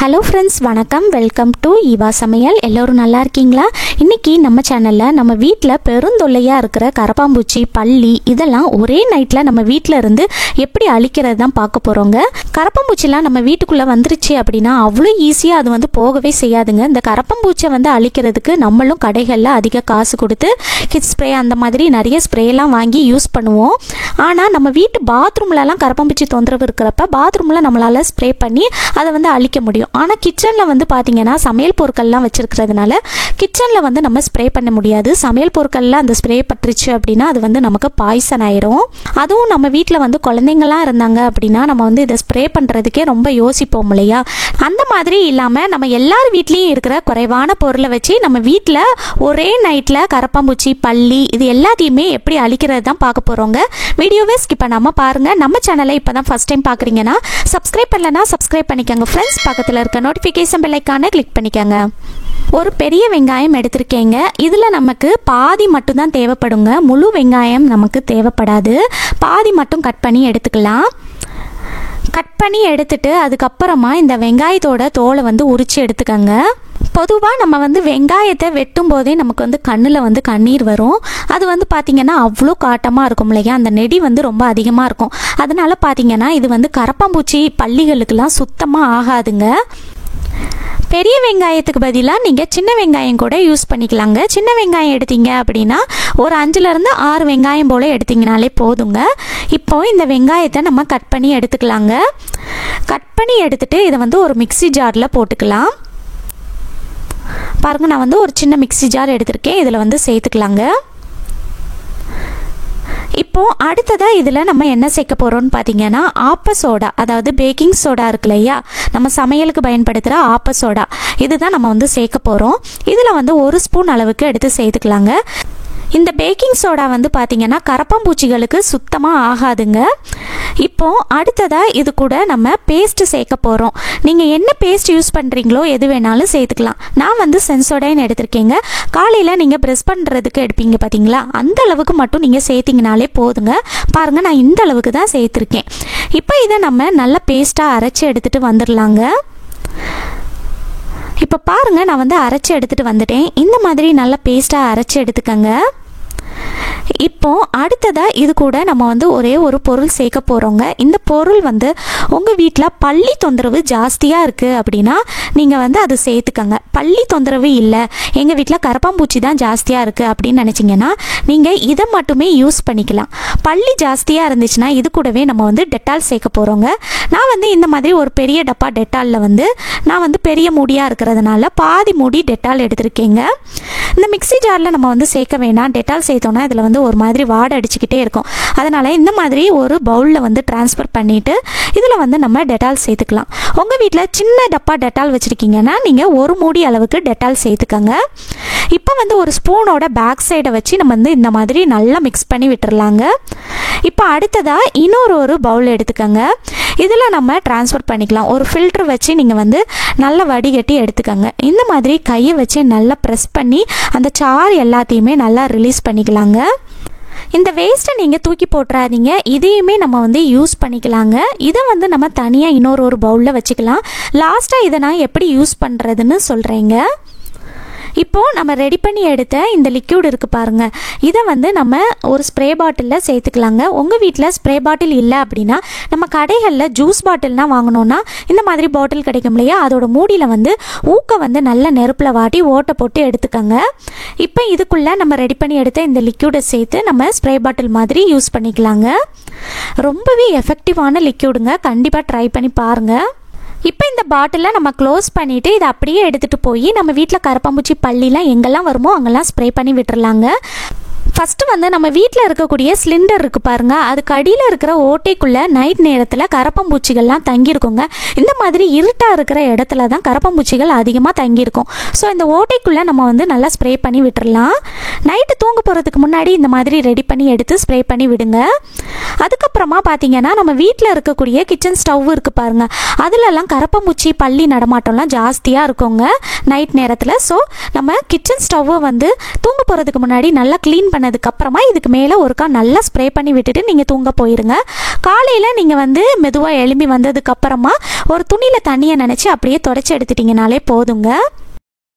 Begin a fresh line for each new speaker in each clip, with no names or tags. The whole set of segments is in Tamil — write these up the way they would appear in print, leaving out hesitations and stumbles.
ஹலோ ஃப்ரெண்ட்ஸ், வணக்கம். வெல்கம் டு ஈவா சமையல். எல்லோரும் நல்லா இருக்கீங்களா? இன்றைக்கி நம்ம சேனலில் நம்ம வீட்டில் பெருந்தொல்லையாக இருக்கிற கரப்பாம்பூச்சி, பல்லி இதெல்லாம் ஒரே நைட்டில் நம்ம வீட்டில் இருந்து எப்படி அழிக்கிறது தான் பார்க்க போகிறோங்க. கரப்பாம்பூச்சிலாம் நம்ம வீட்டுக்குள்ளே வந்துருச்சு அப்படின்னா அவ்வளோ ஈஸியாக அது வந்து போகவே செய்யாதுங்க. இந்த கரப்பாம்பூச்சை வந்து அழிக்கிறதுக்கு நம்மளும் கடைகளில் அதிக காசு கொடுத்து கிட் ஸ்ப்ரே அந்த மாதிரி நிறைய ஸ்ப்ரேலாம் வாங்கி யூஸ் பண்ணுவோம். ஆனால் நம்ம வீட்டு பாத்ரூம்லலாம் கரப்பாம்பூச்சி தொந்தரவு இருக்கிறப்ப பாத்ரூமில் நம்மளால் ஸ்ப்ரே பண்ணி அதை வந்து அழிக்க முடியும். ஆனால் கிச்சனில் வந்து பார்த்தீங்கன்னா சமையல் பொருட்கள்லாம் வச்சுருக்கிறதுனால கிச்சனில் வந்து நம்ம ஸ்ப்ரே பண்ண முடியாது. சமையல் பொருட்களில் அந்த ஸ்ப்ரே பட்டுருச்சு அப்படின்னா அது வந்து நமக்கு பாய்சன் ஆயிரும். அதுவும் நம்ம வீட்டில் வந்து குழந்தைங்களாம் இருந்தாங்க அப்படின்னா நம்ம வந்து இதை ஸ்ப்ரே பண்ணுறதுக்கே ரொம்ப யோசிப்போம் இல்லையா? அந்த மாதிரி இல்லாமல் நம்ம எல்லார் வீட்லேயும் இருக்கிற குறைவான பொருளை வச்சு நம்ம வீட்டில் ஒரே நைட்டில் கரப்பாம்பூச்சி, பல்லி இது எல்லாத்தையுமே எப்படி அழிக்கிறது தான் பார்க்க போகிறோங்க. வீடியோவே ஸ்கிப் பண்ணாமல் பாருங்கள். நம்ம சேனலை இப்போ தான் ஃபஸ்ட் டைம் பார்க்குறீங்கன்னா சப்ஸ்கிரைப் பண்ணலன்னா சப்ஸ்கிரைப் பண்ணிக்கோங்க ஃப்ரெண்ட்ஸ். பக்கத்தில் இருக்க நோட்டிஃபிகேஷன் பெல் ஐகானை கிளிக் பண்ணிக்கோங்க. ஒரு பெரிய வெங்காயம் எடுத்திருக்கேங்க. இதில் நமக்கு பாதி மட்டும்தான் தேவைப்படுங்க. முழு வெங்காயம் நமக்கு தேவைப்படாது. பாதி மட்டும் கட் பண்ணி எடுத்துக்கலாம். கட் பண்ணி எடுத்துட்டு அதுக்கப்புறமா இந்த வெங்காயத்தோட தோலை வந்து உரித்து எடுத்துக்கோங்க. பொதுவாக நம்ம வந்து வெங்காயத்தை வெட்டும் போதே நமக்கு வந்து கண்ணில் வந்து கண்ணீர் வரும். அது வந்து பார்த்திங்கன்னா அவ்வளோ காட்டமாக இருக்கும் இல்லையா? அந்த நெடி வந்து ரொம்ப அதிகமாக இருக்கும். அதனால பார்த்திங்கன்னா இது வந்து கரப்பாம்பூச்சி, பல்லிகளுக்கெல்லாம் சுத்தமாக ஆகாதுங்க. பெரிய வெங்காயத்துக்கு பதிலாக நீங்கள் சின்ன வெங்காயம் கூட யூஸ் பண்ணிக்கலாங்க. சின்ன வெங்காயம் எடுத்தீங்க அப்படின்னா ஒரு 5லேருந்து 6 வெங்காயம் போல் எடுத்திங்கனாலே போதுங்க. இப்போது இந்த வெங்காயத்தை நம்ம கட் பண்ணி எடுத்துக்கலாங்க. கட் பண்ணி எடுத்துகிட்டு இதை வந்து ஒரு மிக்ஸி ஜாரில் போட்டுக்கலாம். பாருங்கள், நான் வந்து ஒரு சின்ன மிக்ஸி ஜார் எடுத்திருக்கேன். இதில் வந்து சேர்த்துக்கலாங்க. இப்போது அடுத்ததாக இதில் நம்ம என்ன சேர்க்க போகிறோம்னு பார்த்தீங்கன்னா ஆப்ப சோடா, அதாவது பேக்கிங் சோடா இருக்கு இல்லையா? நம்ம சமையலுக்கு பயன்படுத்துகிற ஆப்ப சோடா இதுதான் நம்ம வந்து சேர்க்க போகிறோம். இதில் வந்து 1 ஸ்பூன் அளவுக்கு எடுத்து சேர்த்துக்கலாங்க. இந்த பேக்கிங் சோடா வந்து பார்த்திங்கன்னா கரப்பாம்பூச்சிகளுக்கு சுத்தமாக ஆகாதுங்க. இப்போது அடுத்ததாக இது கூட நம்ம பேஸ்ட்டு சேர்க்க போகிறோம். நீங்கள் என்ன பேஸ்ட் யூஸ் பண்ணுறீங்களோ எது வேணாலும் சேர்த்துக்கலாம். நான் வந்து சென்சோடைன் எடுத்திருக்கேங்க. காலையில் நீங்கள் ப்ரெஷ் பண்ணுறதுக்கு எடுப்பீங்க பார்த்தீங்களா? அந்த அளவுக்கு மட்டும் நீங்கள் சேர்த்திங்கனாலே போதுங்க. பாருங்கள், நான் இந்த அளவுக்கு தான் சேர்த்துருக்கேன். இப்போ இதை நம்ம நல்ல பேஸ்ட்டாக அரைச்சி எடுத்துகிட்டு வந்துடலாங்க. இப்போ பாருங்கள், நான் வந்து அரைச்சி எடுத்துகிட்டு வந்துட்டேன். இந்த மாதிரி நல்ல பேஸ்ட்டாக அரைச்சி எடுத்துக்கங்க. இப்போது அடுத்ததாக இது கூட நம்ம வந்து ஒரே ஒரு பொருள் சேர்க்க போகிறோங்க. இந்த பொருள் வந்து உங்கள் வீட்டில் பல்லி தொந்தரவு ஜாஸ்தியாக இருக்குது அப்படின்னா நீங்கள் வந்து அது சேர்த்துக்கங்க. பல்லி தொந்தரவு இல்லை, எங்கள் வீட்டில் கரப்பாம்பூச்சி தான் ஜாஸ்தியாக இருக்குது அப்படின்னு நினச்சிங்கன்னா நீங்கள் இதை மட்டுமே யூஸ் பண்ணிக்கலாம். பல்லி ஜாஸ்தியாக இருந்துச்சுன்னா இது கூடவே நம்ம வந்து டெட்டால் சேர்க்க போகிறோங்க. நான் வந்து இந்த மாதிரி ஒரு பெரிய டப்பா டெட்டாலில் வந்து நான் வந்து பெரிய மூடியாக இருக்கிறதுனால பாதி மூடி டெட்டால் எடுத்திருக்கேங்க. இந்த மிக்ஸி ஜாரில் நம்ம வந்து சேர்க்க வேண்டாம். டெட்டால் சேர்த்தோன்னா இதில் வந்து ஒரு மாதிரி வாடை அடிச்சுக்கிட்டே இருக்கும். அதனால் இந்த மாதிரி ஒரு பவுலில் வந்து ட்ரான்ஸ்ஃபர் பண்ணிவிட்டு இதில் வந்து நம்ம டெட்டால் சேர்த்துக்கலாம். உங்கள் வீட்டில் சின்ன டப்பா டெட்டால் வச்சுருக்கீங்கன்னா நீங்கள் ஒரு மூடி அளவுக்கு டெட்டால் சேர்த்துக்கங்க. இப்போ வந்து ஒரு ஸ்பூனோட பேக் சைடை வச்சு நம்ம வந்து இந்த மாதிரி நல்லா மிக்ஸ் பண்ணி விட்டுறலாங்க. இப்போ அடுத்ததாக இன்னொரு பவுல் எடுத்துக்கங்க. இதில் நம்ம ட்ரான்ஸ்ஃபர் பண்ணிக்கலாம். ஒரு ஃபில்ட்ரு வச்சு நீங்கள் வந்து நல்லா வடிகட்டி எடுத்துக்கங்க. இந்த மாதிரி கையை வச்சு நல்லா ப்ரெஸ் பண்ணி அந்த சாறு எல்லாத்தையுமே நல்லா ரிலீஸ் பண்ணிக்கலாங்க. இந்த வேஸ்ட்டை நீங்கள் தூக்கி போட்டுறாதீங்க. இதையுமே நம்ம வந்து யூஸ் பண்ணிக்கலாங்க. இதை வந்து நம்ம தனியாக இன்னொரு பவுலில் வச்சுக்கலாம். லாஸ்ட்டாக இதை நான் எப்படி யூஸ் பண்ணுறதுன்னு சொல்கிறேங்க. இப்போது நம்ம ரெடி பண்ணி எடுத்த இந்த லிக்யூட் இருக்குது பாருங்கள், இதை வந்து நம்ம ஒரு ஸ்ப்ரே பாட்டிலில் சேர்த்துக்கலாங்க. உங்கள் வீட்டில் ஸ்ப்ரே பாட்டில் இல்லை அப்படின்னா நம்ம கடைகளில் ஜூஸ் பாட்டில்னால் வாங்கினோன்னா இந்த மாதிரி பாட்டில் கிடைக்கும் இல்லையா? அதோட மூடியில் வந்து ஊக்க வந்து நல்ல நெருப்பில் வாட்டி ஓட்டை போட்டு எடுத்துக்கோங்க. இப்போ இதுக்குள்ளே நம்ம ரெடி பண்ணி எடுத்த இந்த லிக்யூடை சேர்த்து நம்ம ஸ்ப்ரே பாட்டில் மாதிரி யூஸ் பண்ணிக்கலாங்க. ரொம்பவே எஃபெக்டிவான லிக்யூடுங்க. கண்டிப்பாக ட்ரை பண்ணி பாருங்கள். இப்போ இந்த பாட்டிலை நம்ம க்ளோஸ் பண்ணிவிட்டு இதை அப்படியே எடுத்துகிட்டு போய் நம்ம வீட்டில் கரப்பாம்பூச்சி, பல்லிலாம் எங்கெல்லாம் வருமோ அங்கெல்லாம் ஸ்ப்ரே பண்ணி விட்டுறலாங்க. ஃபஸ்ட்டு வந்து நம்ம வீட்டில் இருக்கக்கூடிய சிலிண்டர் இருக்குது பாருங்கள், அதுக்கு அடியில் இருக்கிற ஓட்டைக்குள்ளே நைட் நேரத்தில் கரப்பாம்பூச்சிகள்லாம் தங்கியிருக்குங்க. இந்த மாதிரி இருட்டாக இருக்கிற இடத்துல தான் கரப்பாம்பூச்சிகள் அதிகமாக தங்கியிருக்கும். ஸோ இந்த ஓட்டைக்குள்ளே நம்ம வந்து நல்லா ஸ்ப்ரே பண்ணி விட்டுறலாம். நைட்டு தூங்க போகிறதுக்கு முன்னாடி இந்த மாதிரி ரெடி பண்ணி எடுத்து ஸ்ப்ரே பண்ணி விடுங்க. அதுக்கப்புறமா பார்த்தீங்கன்னா நம்ம வீட்டில் இருக்கக்கூடிய கிச்சன் ஸ்டவ் இருக்குது பாருங்கள், அதிலெல்லாம் கரப்பாம்பூச்சி, பல்லி நடமாட்டம்லாம் ஜாஸ்தியாக இருக்குங்க நைட் நேரத்தில். ஸோ நம்ம கிச்சன் ஸ்டவ்வை வந்து தூங்க போகிறதுக்கு முன்னாடி நல்லா க்ளீன் பண்ண ஆனதுக்கப்புறமா இதுக்கு மேலே ஒருக்கா நல்லா ஸ்ப்ரே பண்ணி விட்டுட்டு நீங்கள் தூங்க போயிருங்க. காலையில் நீங்கள் வந்து மெதுவாக எழும்பி வந்ததுக்கப்புறமா ஒரு துணியில் தண்ணியை நினச்சி அப்படியே தொடச்சி எடுத்துட்டிங்கனாலே போதுங்க.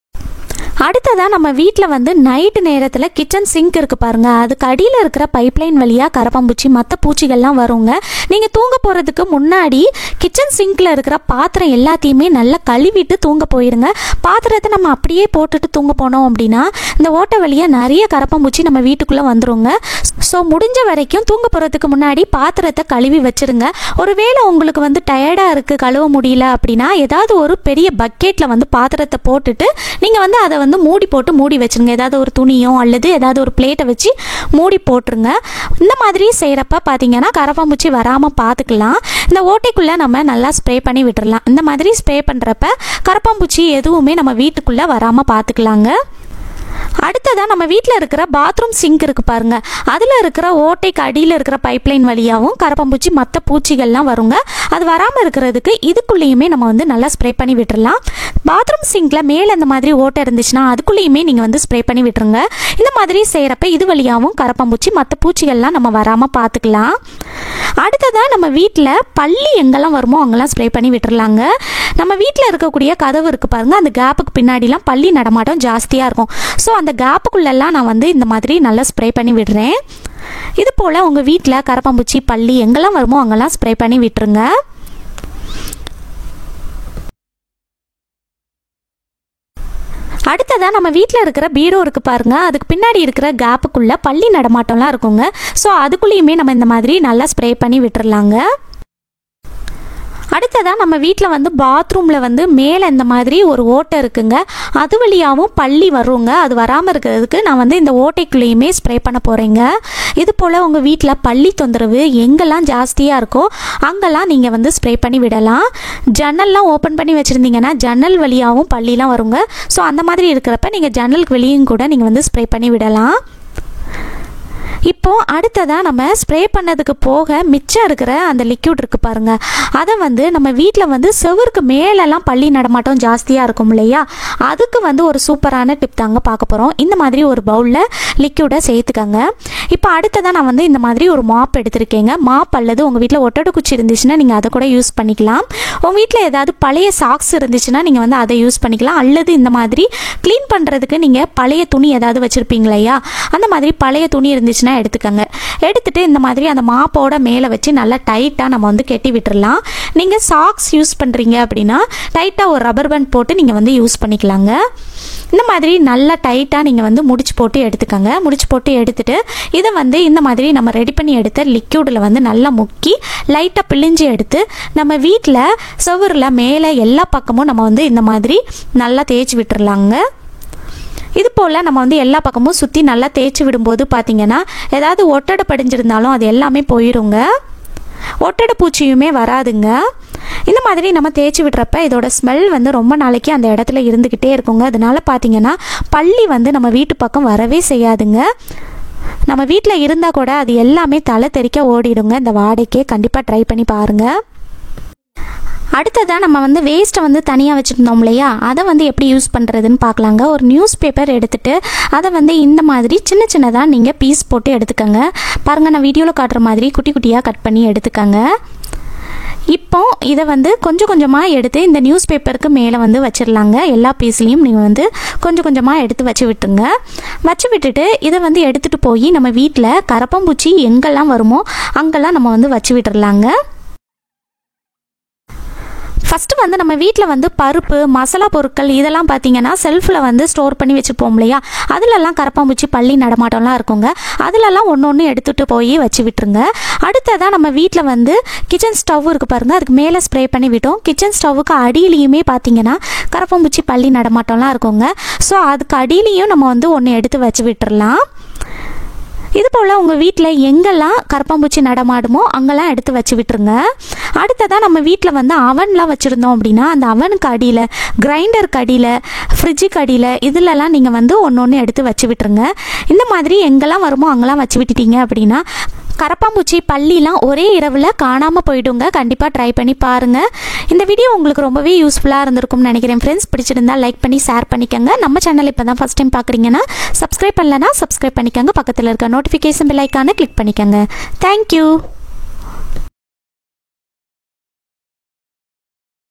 அடுத்ததாக நம்ம வீட்டில் வந்து நைட்டு நேரத்தில் கிச்சன் சிங்க் இருக்குது பாருங்கள், அதுக்கு அடியில் இருக்கிற பைப்லைன் வழியாக கரப்பாம்பூச்சி மற்ற பூச்சிகள்லாம் வருங்க. நீங்கள் தூங்க போகிறதுக்கு முன்னாடி கிச்சன் சிங்கில் இருக்கிற பாத்திரம் எல்லாத்தையுமே நல்லா கழுவிட்டு தூங்க போயிருங்க. பாத்திரத்தை நம்ம அப்படியே போட்டுட்டு தூங்க போனோம் அப்படின்னா இந்த ஓட்டை வழியாக நிறைய கரப்பாம்பூச்சி நம்ம வீட்டுக்குள்ளே வந்துருங்க. ஸோ முடிஞ்ச வரைக்கும் தூங்க போகிறதுக்கு முன்னாடி பாத்திரத்தை கழுவி வச்சுருங்க. ஒருவேளை உங்களுக்கு வந்து டயர்டாக இருக்குது கழுவ முடியல அப்படின்னா ஏதாவது ஒரு பெரிய பக்கெட்டில் வந்து பாத்திரத்தை போட்டுட்டு நீங்கள் வந்து அதை வந்து மூடி வச்சுருங்க. ஏதாவது ஒரு துணியோ அல்லது ஏதாவது ஒரு பிளேட்டை வச்சு மூடி போட்டுருங்க. இந்த மாதிரி செய்கிறப்ப பார்த்தீங்கன்னா கரப்பாம்பூச்சி வராமல் பார்த்துக்கலாம். இந்த ஓட்டைக்குள்ளே நம்ம நல்லா ஸ்ப்ரே பண்ணி விட்டுடலாம். இந்த மாதிரி ஸ்ப்ரே பண்ணுறப்ப கரப்பாம்பூச்சி எதுவுமே நம்ம வீட்டுக்குள்ளே வராமல் பார்த்துக்கலாங்க. அடுத்ததாக நம்ம வீட்டில் இருக்கிற பாத்ரூம் சிங்க் இருக்குது பாருங்கள், அதில் இருக்கிற ஓட்டைக்கு அடியில் இருக்கிற பைப்லைன் வழியாகவும் கரப்பாம்பூச்சி மற்ற பூச்சிகள்லாம் வருங்க. அது வராமல் இருக்கிறதுக்கு இதுக்குள்ளேயுமே நம்ம வந்து நல்லா ஸ்ப்ரே பண்ணி விட்டுடலாம். பாத்ரூம் சிங்கில் மேலே இந்த மாதிரி ஓட்டை இருந்துச்சுன்னா அதுக்குள்ளேயுமே நீங்கள் வந்து ஸ்ப்ரே பண்ணி விட்டுருங்க. இந்த மாதிரி செய்கிறப்ப இது வழியாகவும் கரப்பாம்பூச்சி மற்ற பூச்சிகள்லாம் நம்ம வராமல் பார்த்துக்கலாம். அடுத்ததாக நம்ம வீட்டில் பள்ளி எங்கெல்லாம் வருமோ அங்கெல்லாம் ஸ்ப்ரே பண்ணி விட்டுறலாங்க. நம்ம வீட்டில் இருக்கக்கூடிய கதவு இருக்குது பாருங்கள், அந்த கேப்புக்கு பின்னாடிலாம் பள்ளி நடமாட்டம் ஜாஸ்தியாக இருக்கும். ஸோ அந்த கேப்புக்குள்ளெல்லாம் நான் வந்து இந்த மாதிரி நல்லா ஸ்ப்ரே பண்ணி விடுறேன். இது போல் உங்கள் வீட்டில் கரப்பாம்பூச்சி பள்ளி எங்கெல்லாம் வருமோ அங்கெல்லாம் ஸ்ப்ரே பண்ணி விட்டுருங்க. அடுத்ததாக நம்ம வீட்டில் இருக்கிற பீரோ இருக்குது பாருங்கள், அதுக்கு பின்னாடி இருக்கிற கேப்புக்குள்ளே பள்ளி நடமாட்டம்லாம் இருக்குங்க. ஸோ அதுக்குள்ளேயுமே நம்ம இந்த மாதிரி நல்லா ஸ்ப்ரே பண்ணி விட்டுறலாங்க. அடுத்ததாக நம்ம வீட்டில் வந்து பாத்ரூமில் வந்து மேலே இந்த மாதிரி ஒரு ஓட்டை இருக்குங்க, அது வழியாகவும் பள்ளி வருங்க. அது வராமல் இருக்கிறதுக்கு நான் வந்து இந்த ஓட்டைக்குள்ளேயுமே ஸ்ப்ரே பண்ண போகிறேங்க. இது போல் உங்கள் வீட்டில் பள்ளி தொந்தரவு எங்கெல்லாம் ஜாஸ்தியாக இருக்கோ அங்கெல்லாம் நீங்கள் வந்து ஸ்ப்ரே பண்ணி விடலாம். ஜன்னல்லாம் ஓப்பன் பண்ணி வச்சுருந்தீங்கன்னா ஜன்னல் வழியாகவும் பள்ளிலாம் வருங்க. ஸோ அந்த மாதிரி இருக்கிறப்ப நீங்கள் ஜன்னலுக்கு வெளியும் கூட நீங்கள் வந்து ஸ்ப்ரே பண்ணி விடலாம். இப்போது அடுத்ததாக நம்ம ஸ்ப்ரே பண்ணதுக்கு போக மிச்சம் இருக்கிற அந்த லிக்யூட் இருக்குது பாருங்கள், அதை வந்து நம்ம வீட்டில் வந்து செவருக்கு மேலெல்லாம் பள்ளி நடமாட்டம் ஜாஸ்தியாக இருக்கும் இல்லையா, அதுக்கு வந்து ஒரு சூப்பரான டிப் தாங்க பார்க்க போகிறோம். இந்த மாதிரி ஒரு பவுலில் லிக்யூடை சேர்த்துக்கங்க. இப்போ அடுத்ததாக நான் வந்து இந்த மாதிரி ஒரு மாப் எடுத்திருக்கேங்க. மாப் அல்லது உங்கள் வீட்டில் ஒட்டடை குச்சி இருந்துச்சுன்னா நீங்கள் அதை கூட யூஸ் பண்ணிக்கலாம். உங்கள் வீட்டில் ஏதாவது பழைய சாக்ஸ் இருந்துச்சுன்னா நீங்கள் வந்து அதை யூஸ் பண்ணிக்கலாம். அல்லது இந்த மாதிரி க்ளீன் பண்ணுறதுக்கு நீங்கள் பழைய துணி ஏதாவது வச்சுருப்பீங்க இல்லையா, அந்த மாதிரி பழைய துணி இருந்துச்சுன்னா எடுத்துக்கங்க. எடுத்துட்டு இந்த மாதிரி அந்த மாப்போட மேலே வச்சு நல்லா டைட்டாக நம்ம வந்து கெட்டி விட்டுறலாம். நீங்கள் சாக்ஸ் யூஸ் பண்ணுறீங்க அப்படின்னா டைட்டாக ஒரு ரப்பர் பேண்ட் போட்டு நீங்கள் வந்து யூஸ் பண்ணிக்கலாங்க. இந்த மாதிரி நல்லா டைட்டாக நீங்கள் வந்து முடிச்சு போட்டு எடுத்துக்கங்க. முடிச்சு போட்டு எடுத்துட்டு இதை வந்து இந்த மாதிரி நம்ம ரெடி பண்ணி எடுத்த லிக்யூடில் வந்து நல்லா முக்கி லைட்டாக பிழிஞ்சு எடுத்து நம்ம வீட்டில் செவரில் மேலே எல்லா பக்கமும் நம்ம வந்து இந்த மாதிரி நல்லா தேய்ச்சி விட்டுறலாங்க. இது போல் நம்ம வந்து எல்லா பக்கமும் சுற்றி நல்லா தேய்ச்சி விடும்போது பார்த்திங்கன்னா ஏதாவது ஒட்டடை படிஞ்சிருந்தாலும் அது எல்லாமே போயிடுங்க, ஒட்டடை பூச்சியுமே வராதுங்க. இந்த மாதிரி நம்ம தேய்ச்சி விடுறப்ப இதோட ஸ்மெல் வந்து ரொம்ப நாளைக்கு அந்த இடத்துல இருந்துக்கிட்டே இருக்குங்க. அதனால பார்த்திங்கன்னா பள்ளி வந்து நம்ம வீட்டு பக்கம் வரவே செய்யாதுங்க. நம்ம வீட்டில் இருந்தால் கூட அது எல்லாமே தலை தெறிக்க ஓடிடுங்க. இந்த வாடைக்கே கண்டிப்பாக ட்ரை பண்ணி பாருங்கள். அடுத்ததாக நம்ம வந்து வேஸ்ட்டை வந்து தனியாக வச்சுருந்தோம் இல்லையா, அதை வந்து எப்படி யூஸ் பண்ணுறதுன்னு பார்க்கலாங்க. ஒரு நியூஸ் பேப்பர் எடுத்துகிட்டு அதை வந்து இந்த மாதிரி சின்ன சின்னதாக நீங்கள் பீஸ் போட்டு எடுத்துக்கோங்க. பாருங்கள், நான் வீடியோவில் காட்டுற மாதிரி குட்டி குட்டியாக கட் பண்ணி எடுத்துக்கோங்க. இப்போ இதை வந்து கொஞ்சம் கொஞ்சமாக எடுத்து இந்த நியூஸ் பேப்பருக்கு மேலே வந்து வச்சிடலாங்க. எல்லா பீஸ்லேயும் நீங்கள் வந்து கொஞ்சம் கொஞ்சமாக எடுத்து வச்சு விட்டுருங்க. வச்சு விட்டுட்டு இதை வந்து எடுத்துகிட்டு போய் நம்ம வீட்டில் கரப்பாம்பூச்சி எங்கெல்லாம் வருமோ அங்கெல்லாம் நம்ம வந்து வச்சு விட்டுறலாங்க. ஃபஸ்ட்டு வந்து நம்ம வீட்டில் வந்து பருப்பு மசாலா பொருட்கள் இதெல்லாம் பார்த்திங்கன்னா செல்ஃபில் வந்து ஸ்டோர் பண்ணி வச்சுப்போம் இல்லையா, அதிலெல்லாம் கரப்பாம்பூச்சி பள்ளி நடமாட்டம்லாம் இருக்குங்க. அதிலெல்லாம் ஒன்று ஒன்று எடுத்துகிட்டு போய் வச்சு விட்டுருங்க. அடுத்ததாக நம்ம வீட்டில் வந்து கிச்சன் ஸ்டவ் இருக்குது பாருங்கள், அதுக்கு மேலே ஸ்ப்ரே பண்ணி விட்டோம். கிச்சன் ஸ்டவ்வுக்கு அடியிலையுமே பார்த்திங்கன்னா கரப்பாம்பூச்சி பள்ளி நடமாட்டம்லாம் இருக்குங்க. ஸோ அதுக்கு அடியிலையும் நம்ம வந்து ஒன்று எடுத்து வச்சு விட்டுறலாம். இது போல் உங்கள் வீட்டில் எங்கெல்லாம் கரப்பாம்பூச்சி நடமாடுமோ அங்கெல்லாம் எடுத்து வச்சு விட்டுருங்க. அடுத்ததாக நம்ம வீட்டில் வந்து அவன்லாம் வச்சுருந்தோம் அப்படின்னா அந்த அவனுக்கு அடியில், கிரைண்டருக்கு அடியில், ஃப்ரிட்ஜுக்கு அடியில் இதிலெல்லாம் நீங்கள் வந்து ஒன்று ஒன்று எடுத்து வச்சு விட்டுருங்க. இந்த மாதிரி எங்கெல்லாம் வருமோ அங்கெல்லாம் வச்சு விட்டுட்டீங்க அப்படின்னா கரப்பாம்பூச்சி பல்லிலாம் ஒரே இரவில் காணாமல் போயிடுங்க. கண்டிப்பாக ட்ரை பண்ணி பாருங்கள். இந்த வீடியோ உங்களுக்கு ரொம்பவே யூஸ்ஃபுல்லாக இருந்திருக்கும்னு நினைக்கிறேன் ஃப்ரெண்ட்ஸ். பிடிச்சிருந்தா லைக் பண்ணி ஷேர் பண்ணிக்கோங்க. நம்ம சேனல் இப்போ தான் ஃபஸ்ட் டைம் பார்க்குறீங்கன்னா சப்ஸ்கிரைப் பண்ணலன்னா சப்ஸ்கிரைப் பண்ணிக்கோங்க. பக்கத்தில் இருக்க நோட்டிஃபிகேஷன் பெல் ஐக்கானை கிளிக் பண்ணிக்கோங்க. தேங்க்யூ.